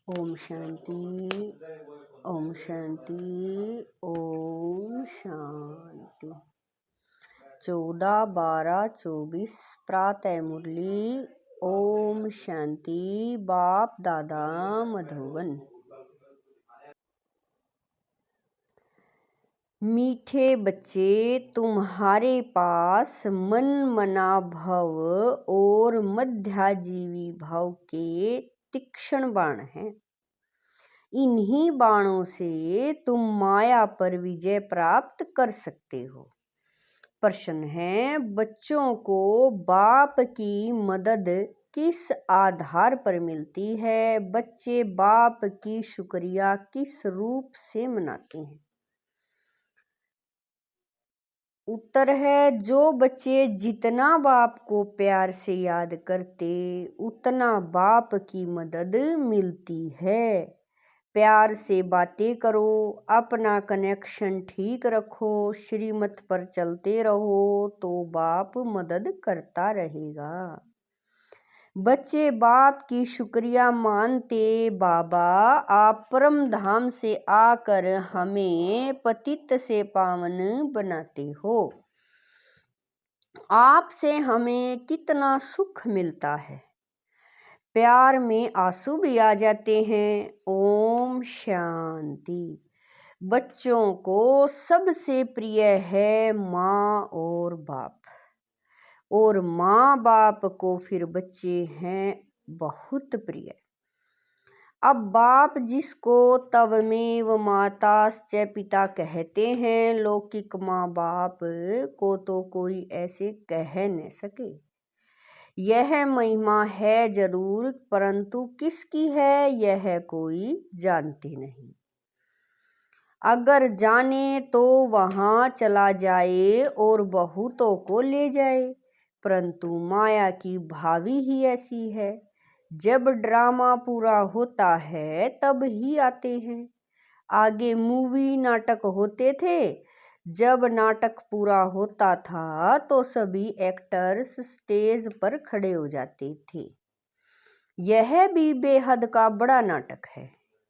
ओम शांति। ओम शांति। ओम शांति। 14/12/24 प्रातः मुरली। ओम शांति। बाप दादा मधुबन। मीठे बच्चे, तुम्हारे पास मन मना भव और मध्याजीवी भव के तीक्ष्ण बाण हैं। इन्हीं बाणों से तुम माया पर विजय प्राप्त कर सकते हो। प्रश्न है, बच्चों को बाप की मदद किस आधार पर मिलती है? बच्चे बाप की शुक्रिया किस रूप से मनाते हैं? उत्तर है, जो बच्चे जितना बाप को प्यार से याद करते उतना बाप की मदद मिलती है। प्यार से बातें करो, अपना कनेक्शन ठीक रखो, श्रीमत पर चलते रहो तो बाप मदद करता रहेगा। बच्चे बाप की शुक्रिया मानते, बाबा आप परम धाम से आकर हमें पतित से पावन बनाते हो। आपसे हमें कितना सुख मिलता है। प्यार में आंसू भी आ जाते हैं। ओम शांति। बच्चों को सबसे प्रिय है माँ और बाप, और माँ बाप को फिर बच्चे हैं बहुत प्रिय। अब बाप जिसको तवमेव माताश्च पिता कहते हैं, लौकिक माँ बाप को तो कोई ऐसे कह न सके। यह महिमा है जरूर, परंतु किसकी है यह कोई जानते नहीं। अगर जाने तो वहां चला जाए और बहुतों को ले जाए, परंतु माया की भावी ही ऐसी है। जब ड्रामा पूरा होता है तब ही आते हैं। आगे मूवी नाटक होते थे। जब नाटक पूरा होता था तो सभी एक्टर्स स्टेज पर खड़े हो जाते थे। यह भी बेहद का बड़ा नाटक है।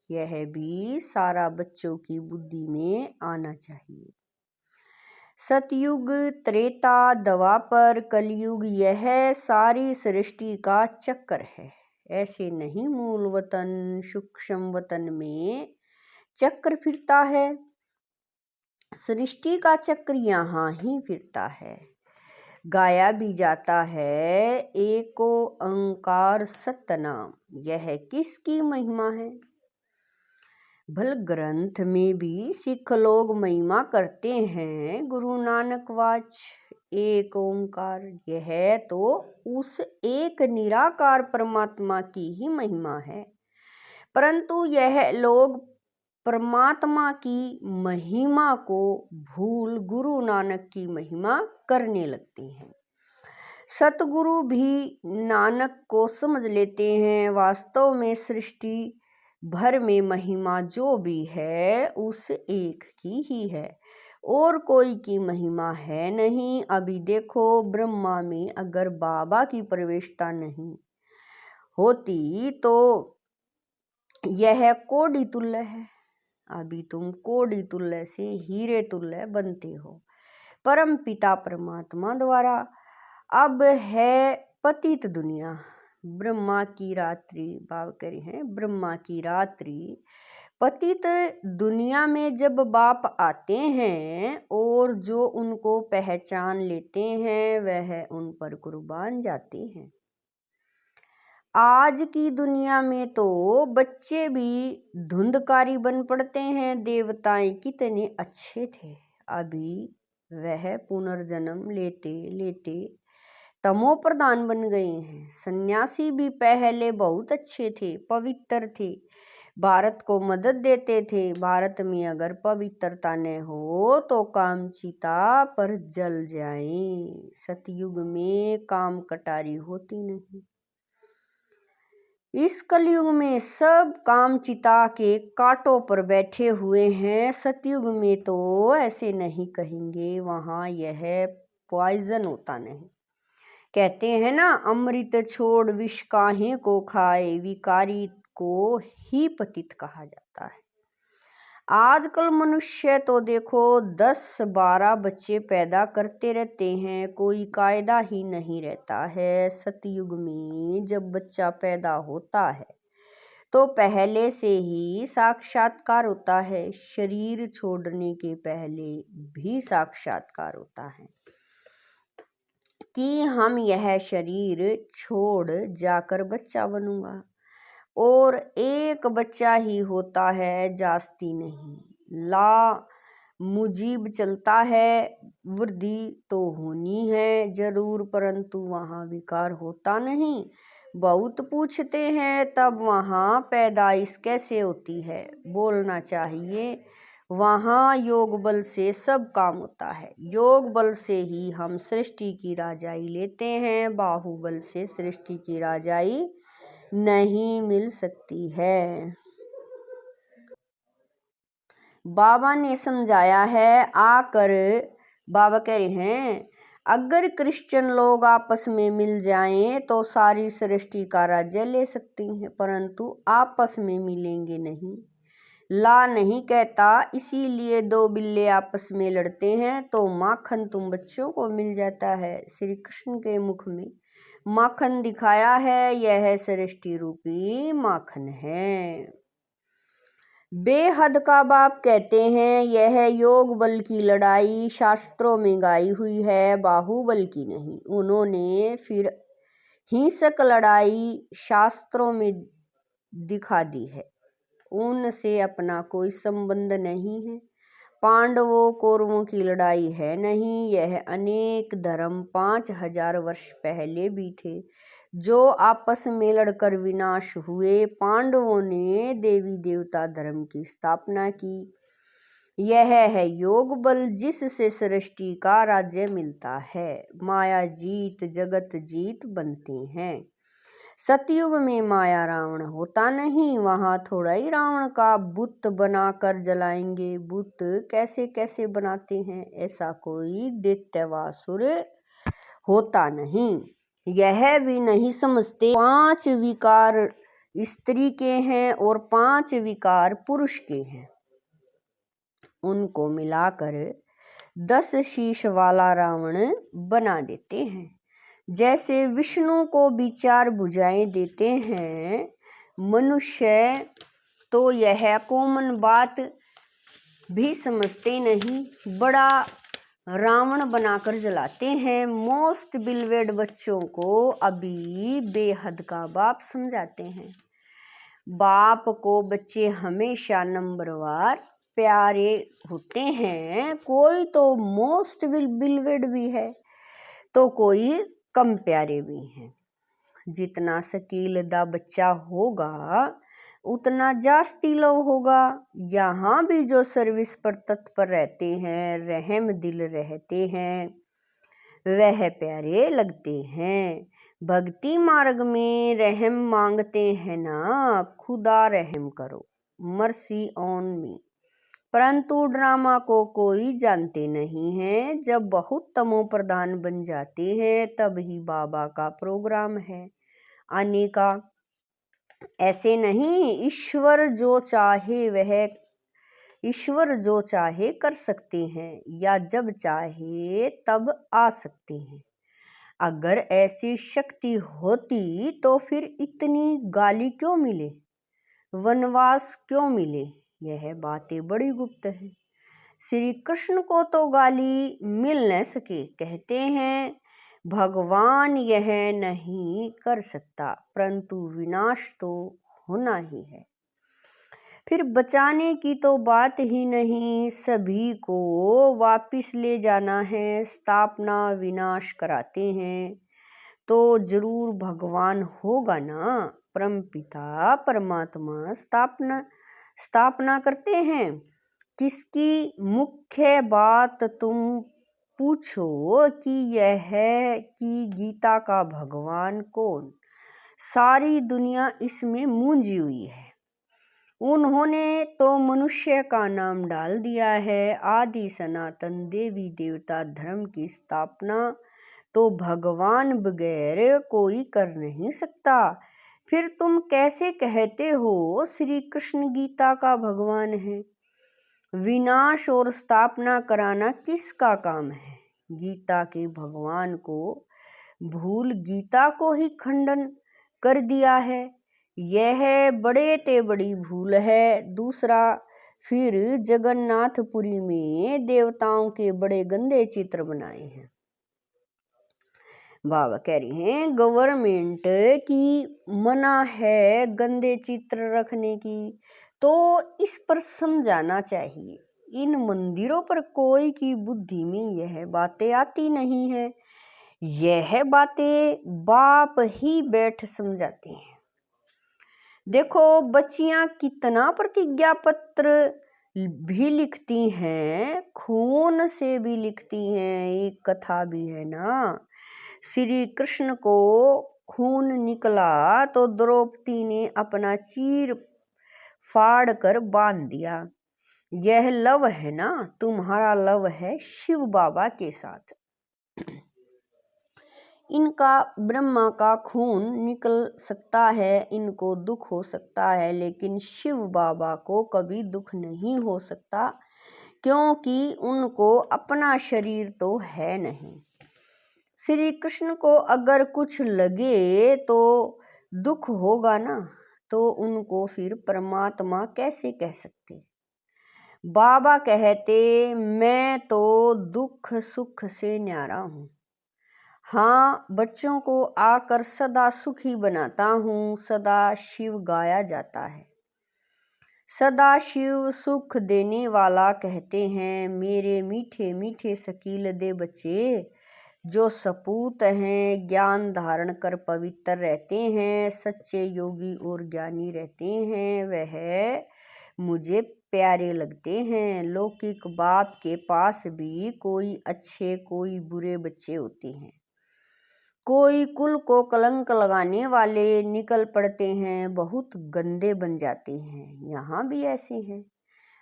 यह भी सारा बच्चों की बुद्धि में आना चाहिए। सतयुग, त्रेता, द्वापर, कलयुग, यह सारी सृष्टि का चक्कर है। ऐसे नहीं मूल वतन सूक्ष्म वतन में चक्र फिरता है। सृष्टि का चक्र यहाँ ही फिरता है। गाया भी जाता है, एको ओंकार सतनाम। यह किसकी महिमा है? भल ग्रंथ में भी सिख लोग महिमा करते हैं। गुरु नानक वाच एक ओंकार, यह तो उस एक निराकार परमात्मा की ही महिमा है। परंतु यह लोग परमात्मा की महिमा को भूल गुरु नानक की महिमा करने लगते हैं। सतगुरु भी नानक को समझ लेते हैं। वास्तव में सृष्टि भर में महिमा जो भी है उस एक की ही है, और कोई की महिमा है नहीं। अभी देखो, ब्रह्मा में अगर बाबा की प्रवेशता नहीं होती तो यह कोड़ी तुल्य है। अभी तुम कोड़ी तुल्य से हीरे तुल्य बनते हो परम पिता परमात्मा द्वारा। अब है पतित दुनिया। ब्रह्मा की रात्रि, बाबा कह रहे हैं ब्रह्मा की रात्रि। पतित दुनिया में जब बाप आते हैं और जो उनको पहचान लेते हैं वह उन पर कुर्बान जाते हैं। आज की दुनिया में तो बच्चे भी धुंधकारी बन पड़ते हैं। देवताएं कितने अच्छे थे, अभी वह पुनर्जन्म लेते लेते तमो प्रधान बन गए हैं। सन्यासी भी पहले बहुत अच्छे थे, पवित्र थे, भारत को मदद देते थे। भारत में अगर पवित्रता न हो तो काम चिता पर जल जाएं। सतयुग में काम कटारी होती नहीं। इस कलयुग में सब काम चिता के कांटों पर बैठे हुए हैं। सतयुग में तो ऐसे नहीं कहेंगे, वहां यह पॉइजन होता नहीं। कहते हैं ना, अमृत छोड़ विष काहे को खाए, विकारी को ही पतित कहा जाता है। आजकल मनुष्य तो देखो 10-12 बच्चे पैदा करते रहते हैं, कोई कायदा ही नहीं रहता है। सतयुग में जब बच्चा पैदा होता है तो पहले से ही साक्षात्कार होता है, शरीर छोड़ने के पहले भी साक्षात्कार होता है कि हम यह शरीर छोड़ जाकर बच्चा बनूंगा। और एक बच्चा ही होता है, जास्ती नहीं। ला मुजीब चलता है, वृद्धि तो होनी है जरूर, परंतु वहाँ विकार होता नहीं। बहुत पूछते हैं तब वहाँ पैदाइश कैसे होती है, बोलना चाहिए वहाँ योग बल से सब काम होता है। योग बल से ही हम सृष्टि की राजाई लेते हैं, बाहुबल से सृष्टि की राजाई नहीं मिल सकती है। बाबा ने समझाया है, आकर बाबा कह रहे हैं अगर क्रिश्चियन लोग आपस में मिल जाएं तो सारी सृष्टि का राज्य ले सकती हैं, परंतु आपस में मिलेंगे नहीं। ला नहीं कहता, इसीलिए दो बिल्ले आपस में लड़ते हैं तो माखन तुम बच्चों को मिल जाता है। श्री कृष्ण के मुख में माखन दिखाया है, यह सृष्टि रूपी माखन है। बेहद का बाप कहते हैं यह योग बल की लड़ाई शास्त्रों में गाई हुई है, बाहुबल की नहीं। उन्होंने फिर हिंसक लड़ाई शास्त्रों में दिखा दी है, उनसे अपना कोई संबंध नहीं है। पांडवों कौरवों की लड़ाई है नहीं, यह अनेक धर्म 5000 वर्ष पहले भी थे जो आपस में लड़कर विनाश हुए। पांडवों ने देवी देवता धर्म की स्थापना की। यह है योग बल जिससे सृष्टि का राज्य मिलता है। माया जीत जगत जीत बनते हैं। सतयुग में माया रावण होता नहीं, वहाँ थोड़ा ही रावण का बुत बनाकर जलाएंगे। बुत कैसे कैसे बनाते हैं, ऐसा कोई दैत्यवासुर होता नहीं। यह भी नहीं समझते 5 विकार स्त्री के हैं और 5 विकार पुरुष के हैं, उनको मिलाकर 10 शीश वाला रावण बना देते हैं। जैसे विष्णु को भी 4 भुजाएं देते हैं, मनुष्य तो यह कॉमन बात भी समझते नहीं, बड़ा रावण बनाकर जलाते हैं। मोस्ट बिलवेड बच्चों को अभी बेहद का बाप समझाते हैं। बाप को बच्चे हमेशा नंबरवार प्यारे होते हैं, कोई तो मोस्ट बिलवेड भी है तो कोई कम प्यारे भी हैं। जितना शकीलदा बच्चा होगा उतना जास्ती लव होगा। यहाँ भी जो सर्विस पर तत्पर रहते हैं, रहम दिल रहते हैं, वह प्यारे लगते हैं। भक्ति मार्ग में रहम मांगते हैं ना, खुदा रहम करो, मर्सी ऑन मी। परंतु ड्रामा को कोई जानते नहीं है। जब बहुत तमो प्रधान बन जाते हैं तब ही बाबा का प्रोग्राम है आने का। ऐसे नहीं, ईश्वर जो चाहे कर सकते हैं, या जब चाहे तब आ सकते हैं। अगर ऐसी शक्ति होती तो फिर इतनी गाली क्यों मिले, वनवास क्यों मिले? यह बातें बड़ी गुप्त है। श्री कृष्ण को तो गाली मिल न सके, कहते हैं भगवान यह नहीं कर सकता, परंतु विनाश तो होना ही है। फिर बचाने की तो बात ही नहीं, सभी को वापिस ले जाना है। स्थापना विनाश कराते हैं तो जरूर भगवान होगा ना। परमपिता परमात्मा स्थापना करते हैं। किसकी मुख्य बात तुम पूछो कि यह है कि गीता का भगवान कौन? सारी दुनिया इसमें मूंजी हुई है। उन्होंने तो मनुष्य का नाम डाल दिया है। आदि सनातन देवी देवता धर्म की स्थापना तो भगवान बगैर कोई कर नहीं सकता। फिर तुम कैसे कहते हो श्री कृष्ण गीता का भगवान है? विनाश और स्थापना कराना किसका काम है? गीता के भगवान को भूल गीता को ही खंडन कर दिया है। यह बड़े ते बड़ी भूल है। दूसरा, फिर जगन्नाथपुरी में देवताओं के बड़े गंदे चित्र बनाए हैं। बाबा कह रही हैं गवर्नमेंट की मना है गंदे चित्र रखने की, तो इस पर समझाना चाहिए। इन मंदिरों पर कोई की बुद्धि में यह बातें आती नहीं है। यह बातें बाप ही बैठ समझाते हैं। देखो बच्चियां कितना प्रतिज्ञा पत्र भी लिखती हैं, खून से भी लिखती हैं। एक कथा भी है ना, श्री कृष्ण को खून निकला तो द्रौपदी ने अपना चीर फाड़ कर बांध दिया। यह लव है ना, तुम्हारा लव है शिव बाबा के साथ। इनका ब्रह्मा का खून निकल सकता है, इनको दुख हो सकता है, लेकिन शिव बाबा को कभी दुख नहीं हो सकता, क्योंकि उनको अपना शरीर तो है नहीं। श्री कृष्ण को अगर कुछ लगे तो दुख होगा ना, तो उनको फिर परमात्मा कैसे कह सकते? बाबा कहते मैं तो दुख सुख से न्यारा हूँ। हाँ, बच्चों को आकर सदा सुखी बनाता हूँ। सदा शिव गाया जाता है। सदा शिव सुख देने वाला कहते हैं मेरे मीठे मीठे शकील दे बच्चे, जो सपूत हैं, ज्ञान धारण कर पवित्र रहते हैं, सच्चे योगी और ज्ञानी रहते हैं, वह मुझे प्यारे लगते हैं। लौकिक बाप के पास भी कोई अच्छे कोई बुरे बच्चे होते हैं। कोई कुल को कलंक लगाने वाले निकल पड़ते हैं, बहुत गंदे बन जाते हैं। यहाँ भी ऐसे हैं।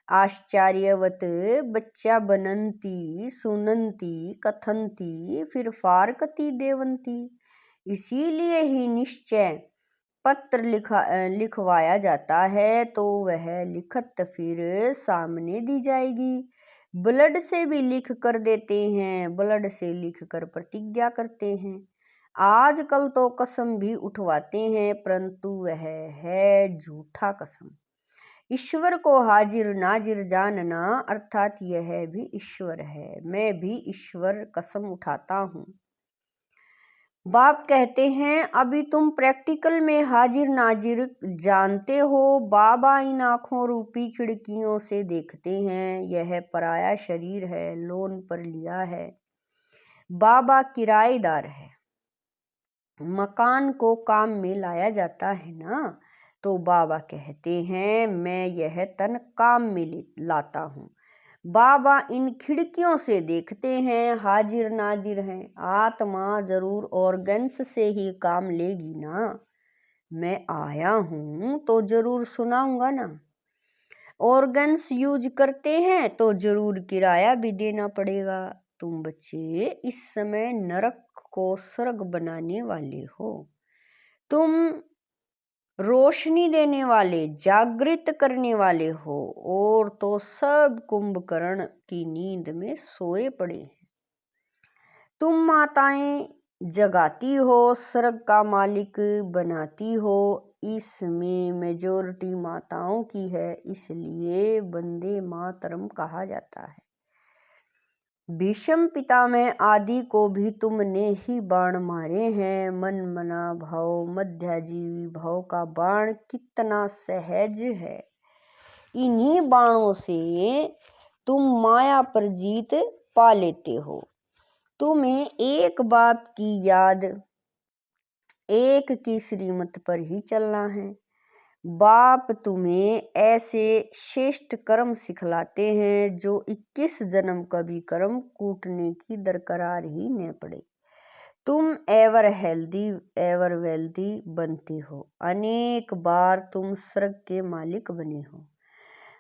आश्चर्यवत बच्चा बनंती सुनंती कथंती फिर फारकती देवंती। इसीलिए ही निश्चय पत्र लिखवाया जाता है, तो वह लिखत फिर सामने दी जाएगी। ब्लड से भी लिख कर देते हैं, ब्लड से लिख कर प्रतिज्ञा करते हैं। आजकल तो कसम भी उठवाते हैं, परंतु वह है झूठा कसम। ईश्वर को हाजिर नाजिर जानना, अर्थात यह भी ईश्वर है, मैं भी ईश्वर कसम उठाता हूँ। बाप कहते हैं अभी तुम प्रैक्टिकल में हाजिर नाजिर जानते हो। बाबा इन आँखों रूपी खिड़कियों से देखते हैं। यह पराया शरीर है, लोन पर लिया है। बाबा किराएदार है। मकान को काम में लाया जाता है ना, तो बाबा कहते हैं मैं यह तन काम में लाता हूँ। बाबा इन खिड़कियों से देखते हैं, हाजिर नाजिर हैं। आत्मा जरूर ऑर्गन्स से ही काम लेगी ना। मैं आया हूँ तो जरूर सुनाऊंगा ना। ऑर्गन्स यूज करते हैं तो जरूर किराया भी देना पड़ेगा। तुम बच्चे इस समय नरक को स्वर्ग बनाने वाले हो। तुम रोशनी देने वाले, जागृत करने वाले हो, और तो सब कुंभकर्ण की नींद में सोए पड़े हैं। तुम माताएं जगाती हो, स्वर्ग का मालिक बनाती हो। इसमें मेजोरिटी माताओं की है, इसलिए वंदे मातरम कहा जाता है। भीष्म पितामह आदि को भी तुमने ही बाण मारे हैं। मन मना भाव मध्याजीवी भाव का बाण कितना सहज है। इन्हीं बाणों से तुम माया पर जीत पा लेते हो। तुम्हें एक बाप की याद, एक की श्रीमत पर ही चलना है। बाप तुम्हें ऐसे श्रेष्ठ कर्म सिखलाते हैं जो 21 जन्म कभी कर्म कूटने की दरकार ही न पड़े। तुम एवर हेल्दी एवर वेल्दी बनते हो। अनेक बार तुम स्वर्ग के मालिक बने हो,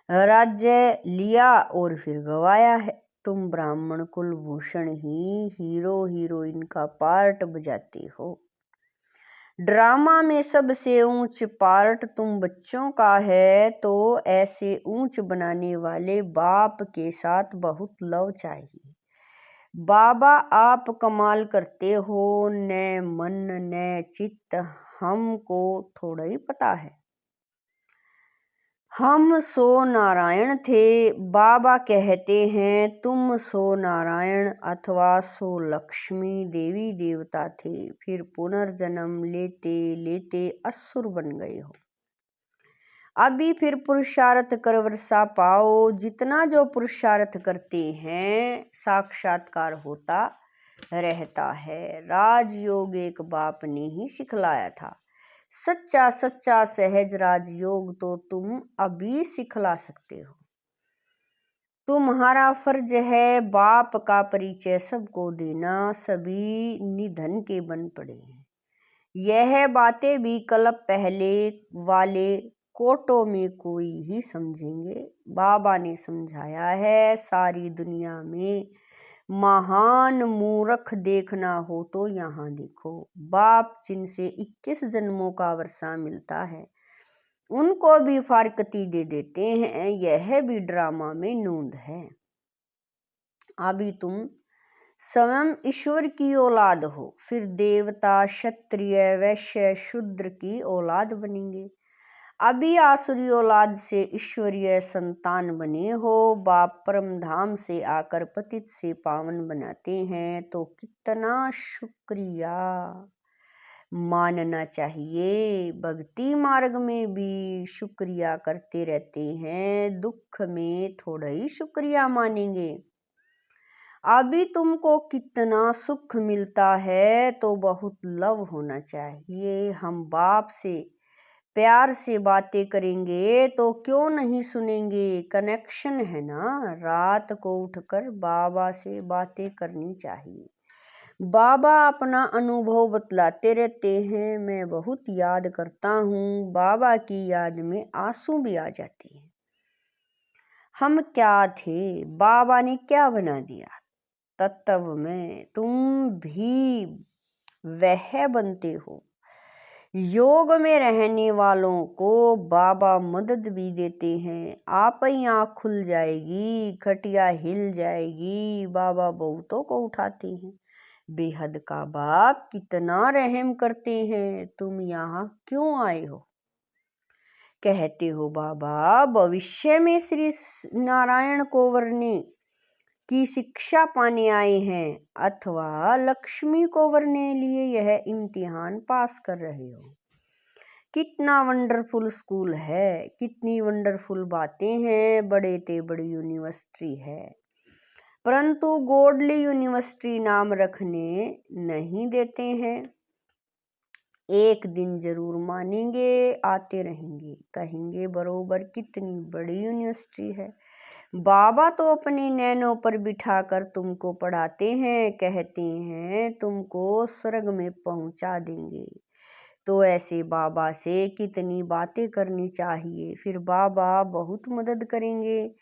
राज्य लिया और फिर गवाया है। तुम ब्राह्मण कुलभूषण ही हीरो हीरोइन का पार्ट बजाते हो। ड्रामा में सबसे ऊंच पार्ट तुम बच्चों का है, तो ऐसे ऊंच बनाने वाले बाप के साथ बहुत लव चाहिए। बाबा आप कमाल करते हो, न मन न चित्त, हमको थोड़ा ही पता है। हम सो नारायण थे, बाबा कहते हैं तुम सो नारायण अथवा सो लक्ष्मी देवी देवता थे, फिर पुनर्जन्म लेते लेते असुर बन गए हो। अभी फिर पुरुषार्थ कर वर्षा पाओ, जितना जो पुरुषार्थ करते हैं साक्षात्कार होता रहता है। राजयोग एक बाप ने ही सिखलाया था, सच्चा सच्चा सहज राजयोग तो तुम अभी सिखला सकते हो। तुम्हारा फर्ज है बाप का परिचय सबको देना, सभी निधन के बन पड़े हैं। यह बातें भी कल्प पहले वाले कोटों में कोई ही समझेंगे। बाबा ने समझाया है, सारी दुनिया में महान मूर्ख देखना हो तो यहाँ देखो। बाप जिनसे 21 जन्मों का वर्षा मिलता है उनको भी फारकती दे देते हैं, यह भी ड्रामा में नूंद है। अभी तुम स्वयं ईश्वर की औलाद हो, फिर देवता क्षत्रिय वैश्य शूद्र की औलाद बनेंगे। अभी आसुरी औलाद से ईश्वरीय संतान बने हो। बाप परम धाम से आकर पतित से पावन बनाते हैं, तो कितना शुक्रिया मानना चाहिए। भक्ति मार्ग में भी शुक्रिया करते रहते हैं, दुख में थोड़ा ही शुक्रिया मानेंगे। अभी तुमको कितना सुख मिलता है, तो बहुत लव होना चाहिए। हम बाप से प्यार से बातें करेंगे तो क्यों नहीं सुनेंगे, कनेक्शन है ना। रात को उठकर बाबा से बातें करनी चाहिए। बाबा अपना अनुभव बतलाते रहते हैं, मैं बहुत याद करता हूँ। बाबा की याद में आंसू भी आ जाते हैं। हम क्या थे, बाबा ने क्या बना दिया। तत्व में तुम भी वह बनते हो। योग में रहने वालों को बाबा मदद भी देते हैं। आप ही आँख खुल जाएगी, खटिया हिल जाएगी, बाबा बहुतों को उठाते हैं। बेहद का बाप कितना रहम करते हैं। तुम यहाँ क्यों आए हो? कहते हो बाबा भविष्य में श्री नारायण को वरने की शिक्षा पाने आए हैं, अथवा लक्ष्मी को वरने लिए यह इम्तिहान पास कर रहे हो। कितना वंडरफुल स्कूल है, कितनी वंडरफुल बातें हैं। बड़े ते बड़ी यूनिवर्सिटी है, परंतु गॉडली यूनिवर्सिटी नाम रखने नहीं देते हैं। एक दिन जरूर मानेंगे, आते रहेंगे, कहेंगे बरोबर कितनी बड़ी यूनिवर्सिटी है। बाबा तो अपने नैनों पर बिठाकर तुमको पढ़ाते हैं, कहते हैं तुमको स्वर्ग में पहुंचा देंगे। तो ऐसे बाबा से कितनी बातें करनी चाहिए, फिर बाबा बहुत मदद करेंगे।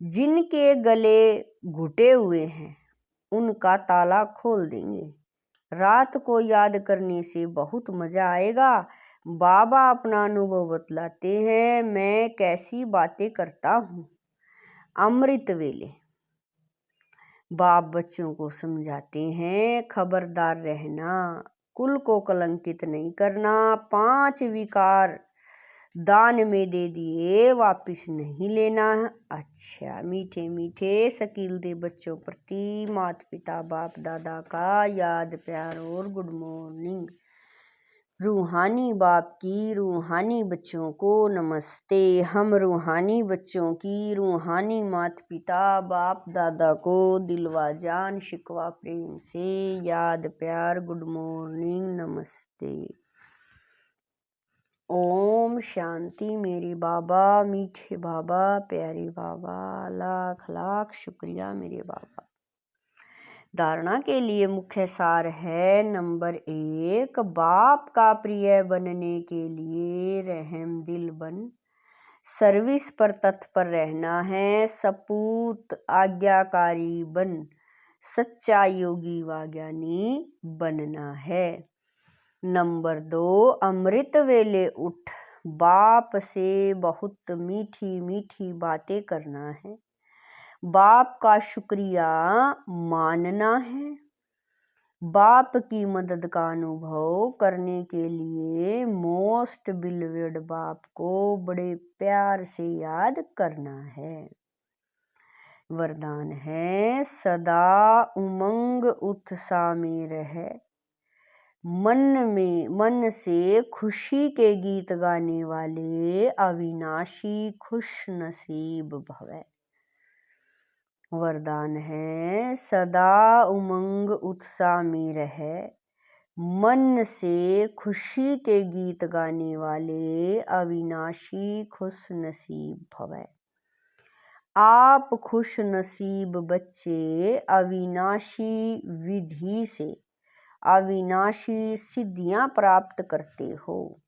जिनके गले घुटे हुए हैं उनका ताला खोल देंगे। रात को याद करने से बहुत मजा आएगा। बाबा अपना अनुभव बतलाते हैं, मैं कैसी बातें करता हूँ। अमृत वेले बाप बच्चों को समझाते हैं, खबरदार रहना, कुल को कलंकित नहीं करना। 5 विकार दान में दे दिए, वापिस नहीं लेना। अच्छा, मीठे मीठे शकील दे बच्चों प्रति माता पिता बाप दादा का याद प्यार और गुड मॉर्निंग। रूहानी बाप की रूहानी बच्चों को नमस्ते। हम रूहानी बच्चों की रूहानी माता पिता बाप दादा को दिलवा जान शिकवा प्रेम से याद प्यार गुड मॉर्निंग नमस्ते। ओम शांति। मेरे बाबा मीठे बाबा प्यारे बाबा, लाख लाख शुक्रिया मेरे बाबा। धारणा के लिए मुख्य सार है, नंबर 1, बाप का प्रिय बनने के लिए रहम दिल बन सर्विस पर तत्पर रहना है। सपूत आज्ञाकारी बन सच्चा योगी व ज्ञानी बनना है। नंबर 2, अमृत वेले उठ बाप से बहुत मीठी मीठी बातें करना है, बाप का शुक्रिया मानना है। बाप की मदद का अनुभव करने के लिए मोस्ट बिलवेड बाप को बड़े प्यार से याद करना है। वरदान है, सदा उमंग उत्साह में रहे, मन से खुशी के गीत गाने वाले अविनाशी खुश नसीब भवे। वरदान है, सदा उमंग उत्साह में रहे, मन से खुशी के गीत गाने वाले अविनाशी खुश नसीब भवे। आप खुश नसीब बच्चे अविनाशी विधि से अविनाशी सिद्धियां प्राप्त करते हो।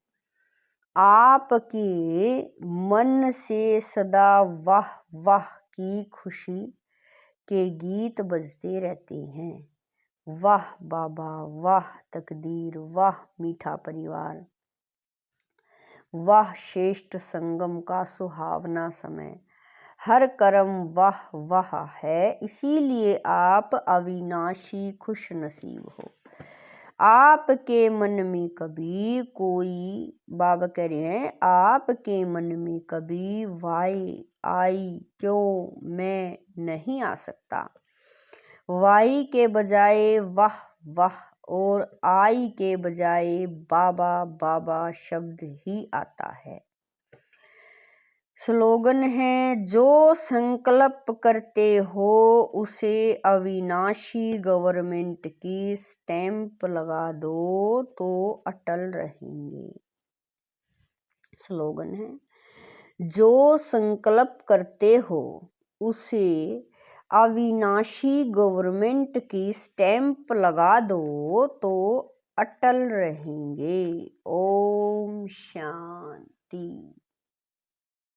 आपके मन से सदा वाह वाह की खुशी के गीत बजते रहते हैं। वाह बाबा, वाह तकदीर, वाह मीठा परिवार, वाह श्रेष्ठ संगम का सुहावना समय, हर कर्म वाह वाह है, इसीलिए आप अविनाशी खुश नसीब हो। आपके मन में कभी कोई, बाबा कह रहे हैं, आपके मन में कभी वाई आई क्यों मैं नहीं आ सकता। वाई के बजाय वाह वाह और आई के बजाय बाबा बाबा शब्द ही आता है। स्लोगन है, जो संकल्प करते हो उसे अविनाशी गवर्नमेंट की स्टैंप लगा दो तो अटल रहेंगे। स्लोगन है, जो संकल्प करते हो उसे अविनाशी गवर्नमेंट की स्टैंप लगा दो तो अटल रहेंगे। ओम शांति।